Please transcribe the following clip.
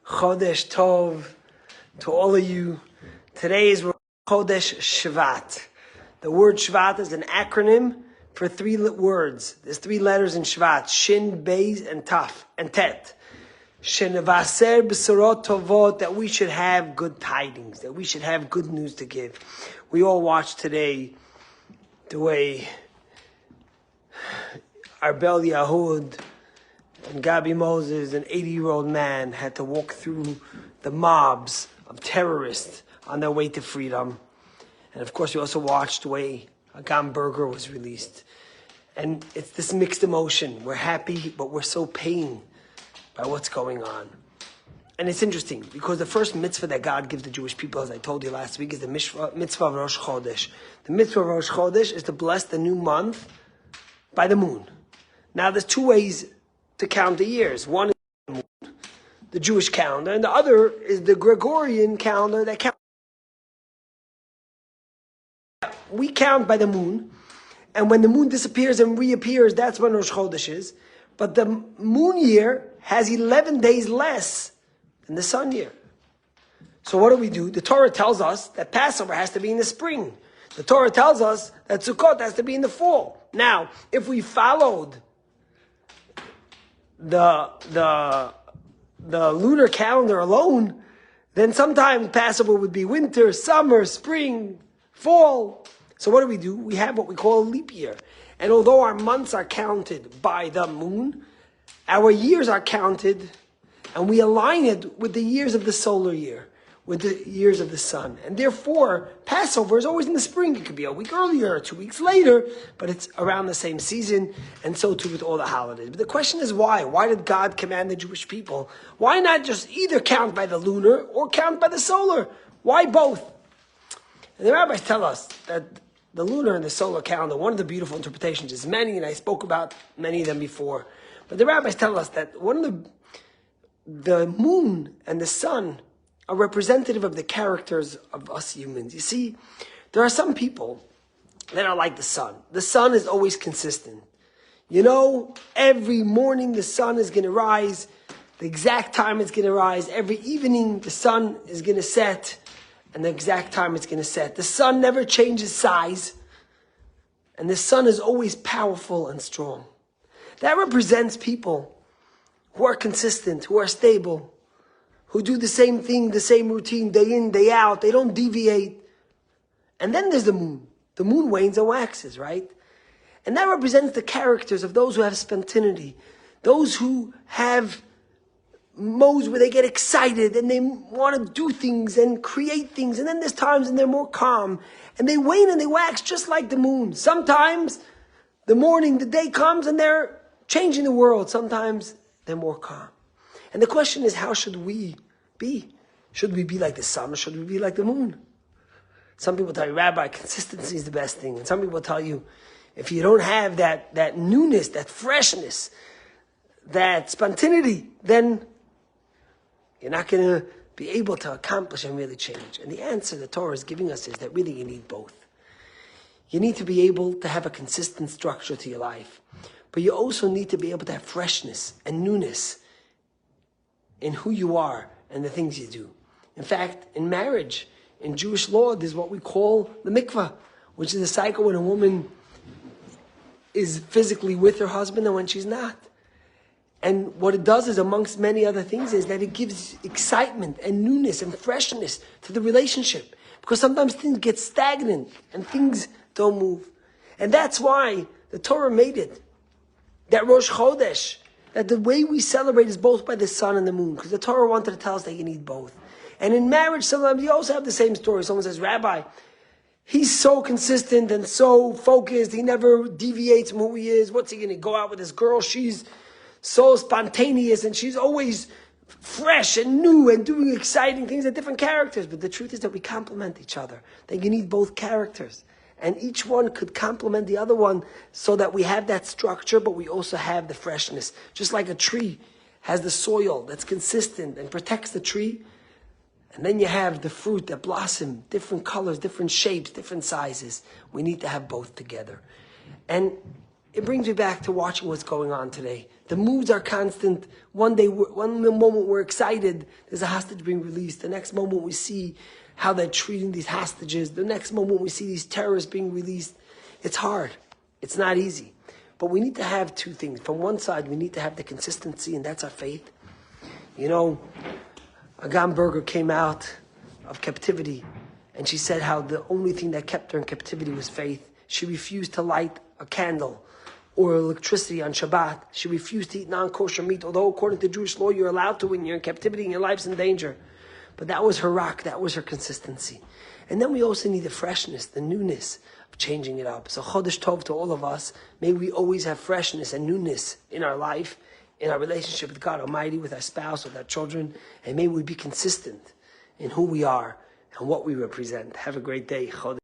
Chodesh Tov to all of you. Today is Chodesh Shvat. The word Shvat is an acronym for three words. There's three letters in Shvat: Shin, Beis, and Taf, and Tet. Shenevaser b'sorot tovot, that we should have good tidings, that we should have good news to give. We all watched today the way Arbel Yahud and Gabi Moses, an 80-year-old man, had to walk through the mobs of terrorists on their way to freedom. And of course, we also watched the way Agam Berger was released. And it's this mixed emotion. We're happy, but we're so pained by what's going on. And it's interesting, because the first mitzvah that God gives the Jewish people, as I told you last week, is the mitzvah of Rosh Chodesh. The mitzvah of Rosh Chodesh is to bless the new month by the moon. Now, there's two ways to count the years. One is the moon, the Jewish calendar, and the other is the Gregorian calendar that counts. We count by the moon, and when the moon disappears and reappears, that's when Rosh Chodesh is. But the moon year has 11 days less than the sun year. So what do? The Torah tells us that Passover has to be in the spring. The Torah tells us that Sukkot has to be in the fall. Now, if we followed the lunar calendar alone, then sometimes Passover would be winter, summer, spring, fall. So what do? We have what we call a leap year. And although our months are counted by the moon, our years are counted, and we align it with the years of the solar year, with the years of the sun. And therefore, Passover is always in the spring. It could be a week earlier or 2 weeks later, but it's around the same season, and so too with all the holidays. But the question is why? Why did God command the Jewish people? Why not just either count by the lunar or count by the solar? Why both? And the rabbis tell us that the lunar and the solar calendar, one of the beautiful interpretations is many, and I spoke about many of them before. But the rabbis tell us that the moon and the sun are representative of the characters of us humans. You see, there are some people that are like the sun. The sun is always consistent. You know, every morning the sun is going to rise, the exact time it's going to rise. Every evening the sun is going to set, and the exact time it's going to set. The sun never changes size, and the sun is always powerful and strong. That represents people who are consistent, who are stable, who do the same thing, the same routine, day in, day out. They don't deviate. And then there's the moon. The moon wanes and waxes, right? And that represents the characters of those who have spontaneity, those who have modes where they get excited and they want to do things and create things. And then there's times when they're more calm, and they wane and they wax just like the moon. Sometimes the day comes and they're changing the world. Sometimes they're more calm. And the question is, how should we be? Should we be like the sun, or should we be like the moon? Some people tell you, Rabbi, consistency is the best thing. And some people tell you, if you don't have that newness, that freshness, that spontaneity, then you're not going to be able to accomplish and really change. And the answer the Torah is giving us is that really you need both. You need to be able to have a consistent structure to your life, but you also need to be able to have freshness and newness in who you are and the things you do. In fact, in marriage, in Jewish law, there's what we call the mikvah, which is a cycle when a woman is physically with her husband and when she's not. And what it does is, amongst many other things, is that it gives excitement and newness and freshness to the relationship. Because sometimes things get stagnant and things don't move. And that's why the Torah made it that Rosh Chodesh, that the way we celebrate is both by the sun and the moon. Because the Torah wanted to tell us that you need both. And in marriage, sometimes you also have the same story. Someone says, Rabbi, he's so consistent and so focused. He never deviates from who he is. What's he going to go out with this girl? She's so spontaneous and she's always fresh and new and doing exciting things and different characters. But the truth is that we complement each other. That you need both characters. And each one could complement the other one so that we have that structure, but we also have the freshness. Just like a tree has the soil that's consistent and protects the tree. And then you have the fruit that blossom, different colors, different shapes, different sizes. We need to have both together. And it brings me back to watching what's going on today. The moods are constant. One moment we're excited, there's a hostage being released. The next moment we see how they're treating these hostages. The next moment we see these terrorists being released. It's hard. It's not easy. But we need to have two things. From one side, we need to have the consistency, and that's our faith. You know, Agam Berger came out of captivity, and she said how the only thing that kept her in captivity was faith. She refused to light a candle or electricity on Shabbat. She refused to eat non-kosher meat, although according to Jewish law, you're allowed to when you're in captivity and your life's in danger. But that was her rock, that was her consistency. And then we also need the freshness, the newness of changing it up. So Chodesh Tov to all of us. May we always have freshness and newness in our life, in our relationship with God Almighty, with our spouse, with our children. And may we be consistent in who we are and what we represent. Have a great day. Chodesh